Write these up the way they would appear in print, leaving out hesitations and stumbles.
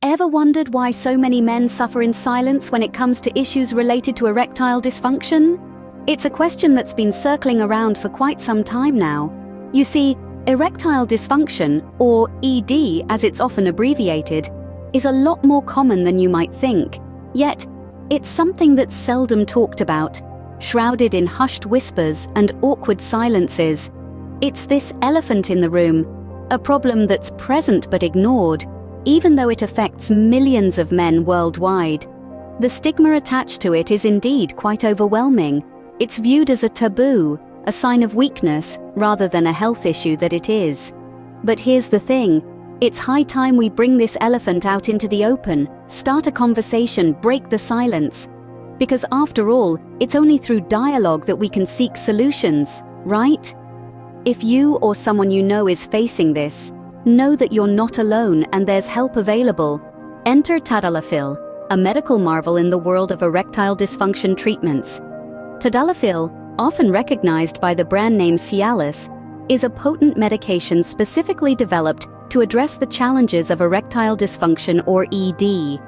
Ever wondered why so many men suffer in silence when it comes to issues related to erectile dysfunction? It's a question that's been circling around for quite some time now. You see, erectile dysfunction, or ED as it's often abbreviated, is a lot more common than you might think. Yet, it's something that's seldom talked about, shrouded in hushed whispers and awkward silences. It's this elephant in the room, a problem that's present but ignored, even though it affects millions of men worldwide. The stigma attached to it is indeed quite overwhelming. It's viewed as a taboo, a sign of weakness, rather than a health issue that it is. But here's the thing, it's high time we bring this elephant out into the open, start a conversation, break the silence. Because after all, it's only through dialogue that we can seek solutions, right? If you or someone you know is facing this, know that you're not alone and there's help available. Enter Tadalafil, a medical marvel in the world of erectile dysfunction treatments. Tadalafil, often recognized by the brand name Cialis, is a potent medication specifically developed to address the challenges of erectile dysfunction, or ED.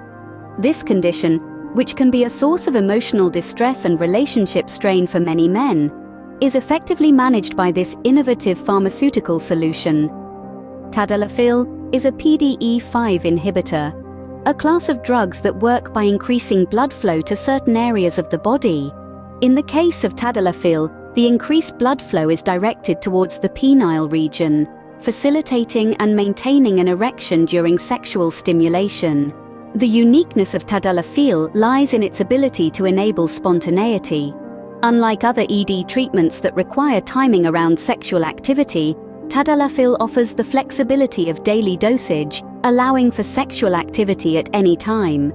This condition, which can be a source of emotional distress and relationship strain for many men, is effectively managed by this innovative pharmaceutical solution. Tadalafil is a PDE5 inhibitor, a class of drugs that work by increasing blood flow to certain areas of the body. In the case of Tadalafil, the increased blood flow is directed towards the penile region, facilitating and maintaining an erection during sexual stimulation. The uniqueness of Tadalafil lies in its ability to enable spontaneity. Unlike other ED treatments that require timing around sexual activity, Tadalafil offers the flexibility of daily dosage, allowing for sexual activity at any time.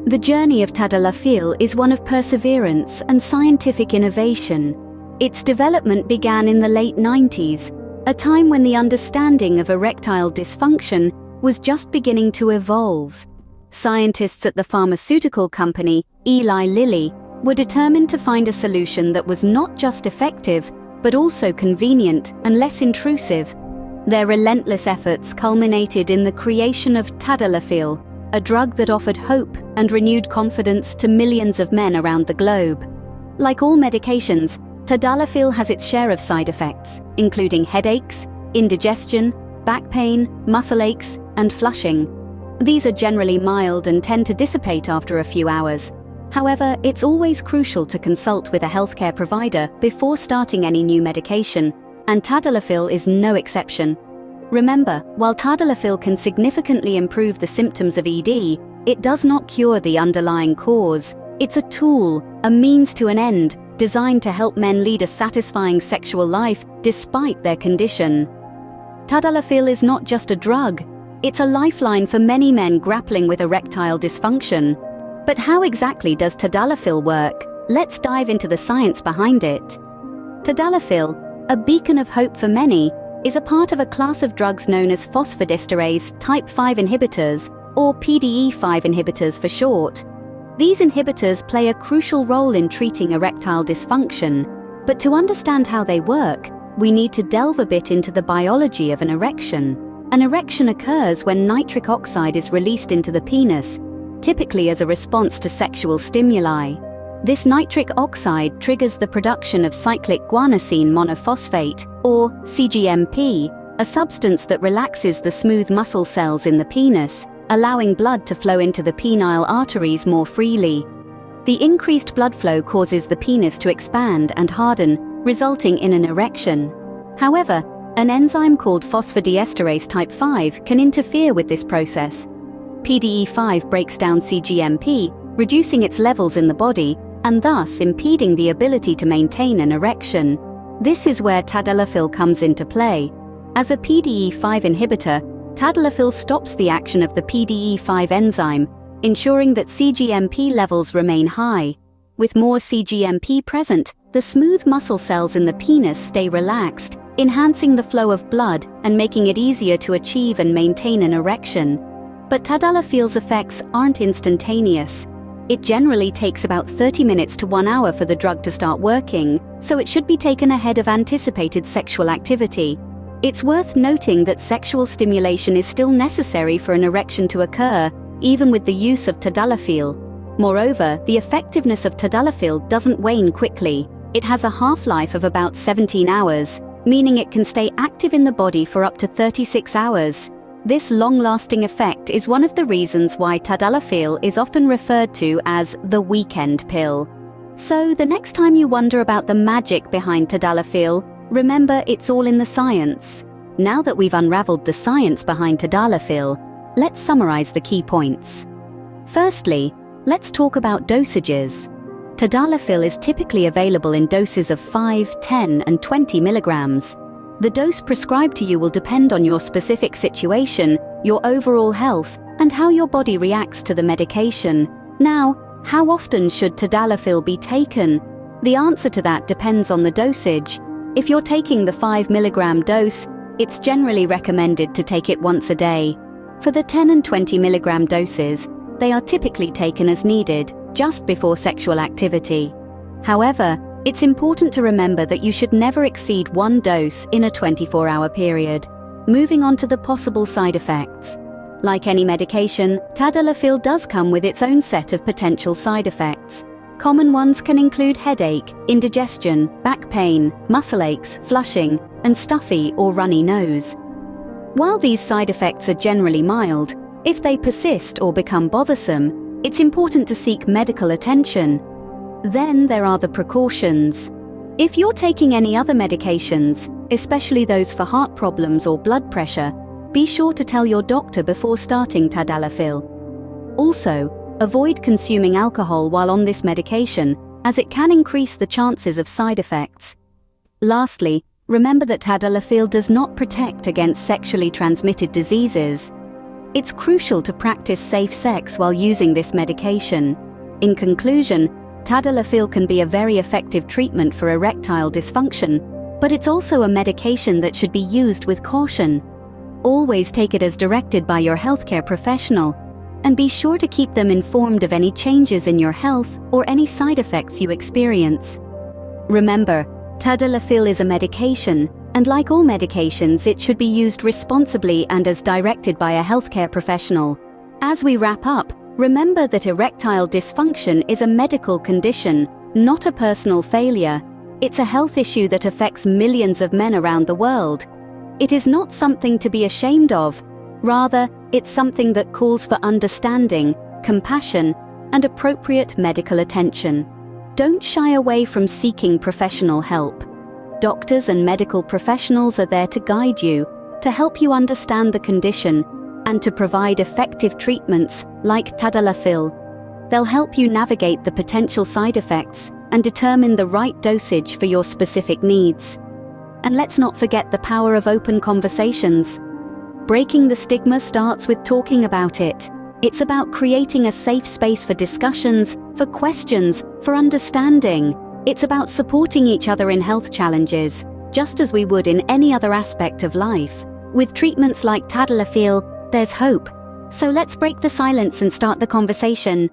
The journey of Tadalafil is one of perseverance and scientific innovation. Its development began in the late 90s, a time when the understanding of erectile dysfunction was just beginning to evolve. Scientists at the pharmaceutical company, Eli Lilly, were determined to find a solution that was not just effective, but also convenient and less intrusive. Their relentless efforts culminated in the creation of Tadalafil, a drug that offered hope and renewed confidence to millions of men around the globe. Like all medications, Tadalafil has its share of side effects, including headaches, indigestion, back pain, muscle aches, and flushing. These are generally mild and tend to dissipate after a few hours. However, it's always crucial to consult with a healthcare provider before starting any new medication, and Tadalafil is no exception. Remember, while Tadalafil can significantly improve the symptoms of ED, it does not cure the underlying cause. It's a tool, a means to an end, designed to help men lead a satisfying sexual life despite their condition. Tadalafil is not just a drug, it's a lifeline for many men grappling with erectile dysfunction. But how exactly does Tadalafil work? Let's dive into the science behind it. Tadalafil, a beacon of hope for many, is a part of a class of drugs known as phosphodiesterase type 5 inhibitors, or PDE5 inhibitors for short. These inhibitors play a crucial role in treating erectile dysfunction, but to understand how they work, we need to delve a bit into the biology of an erection. An erection occurs when nitric oxide is released into the penis, typically as a response to sexual stimuli. This nitric oxide triggers the production of cyclic guanosine monophosphate, or CGMP, a substance that relaxes the smooth muscle cells in the penis, allowing blood to flow into the penile arteries more freely. The increased blood flow causes the penis to expand and harden, resulting in an erection. However, an enzyme called phosphodiesterase type 5 can interfere with this process. PDE5 breaks down CGMP, reducing its levels in the body, and thus impeding the ability to maintain an erection. This is where Tadalafil comes into play. As a PDE5 inhibitor, Tadalafil stops the action of the PDE5 enzyme, ensuring that CGMP levels remain high. With more CGMP present, the smooth muscle cells in the penis stay relaxed, enhancing the flow of blood and making it easier to achieve and maintain an erection. But Tadalafil's effects aren't instantaneous. It generally takes about 30 minutes to 1 hour for the drug to start working, so it should be taken ahead of anticipated sexual activity. It's worth noting that sexual stimulation is still necessary for an erection to occur, even with the use of Tadalafil. Moreover, the effectiveness of Tadalafil doesn't wane quickly. It has a half-life of about 17 hours, meaning it can stay active in the body for up to 36 hours. This long-lasting effect is one of the reasons why Tadalafil is often referred to as the weekend pill. So, the next time you wonder about the magic behind Tadalafil, remember it's all in the science. Now that we've unraveled the science behind Tadalafil, let's summarize the key points. Firstly, let's talk about dosages. Tadalafil is typically available in doses of 5, 10, and 20 milligrams. The dose prescribed to you will depend on your specific situation, your overall health, and how your body reacts to the medication. Now, how often should Tadalafil be taken? The answer to that depends on the dosage. If you're taking the 5 milligram dose, it's generally recommended to take it once a day. For the 10 and 20 milligram doses, they are typically taken as needed, just before sexual activity. However, it's important to remember that you should never exceed one dose in a 24-hour period. Moving on to the possible side effects. Like any medication, Tadalafil does come with its own set of potential side effects. Common ones can include headache, indigestion, back pain, muscle aches, flushing, and stuffy or runny nose. While these side effects are generally mild, if they persist or become bothersome, it's important to seek medical attention. Then there are the precautions. If you're taking any other medications, especially those for heart problems or blood pressure, be sure to tell your doctor before starting Tadalafil. Also, avoid consuming alcohol while on this medication, as it can increase the chances of side effects. Lastly, remember that Tadalafil does not protect against sexually transmitted diseases. It's crucial to practice safe sex while using this medication. In conclusion, Tadalafil can be a very effective treatment for erectile dysfunction, but it's also a medication that should be used with caution. Always take it as directed by your healthcare professional, and be sure to keep them informed of any changes in your health or any side effects you experience. Remember, Tadalafil is a medication, and like all medications, it should be used responsibly and as directed by a healthcare professional. As we wrap up, remember that erectile dysfunction is a medical condition, not a personal failure. It's a health issue that affects millions of men around the world. It is not something to be ashamed of. Rather, it's something that calls for understanding, compassion, and appropriate medical attention. Don't shy away from seeking professional help. Doctors and medical professionals are there to guide you, to help you understand the condition, and to provide effective treatments like Tadalafil. They'll help you navigate the potential side effects and determine the right dosage for your specific needs. And let's not forget the power of open conversations. Breaking the stigma starts with talking about it. It's about creating a safe space for discussions, for questions, for understanding. It's about supporting each other in health challenges, just as we would in any other aspect of life. With treatments like Tadalafil, there's hope. So let's break the silence and start the conversation.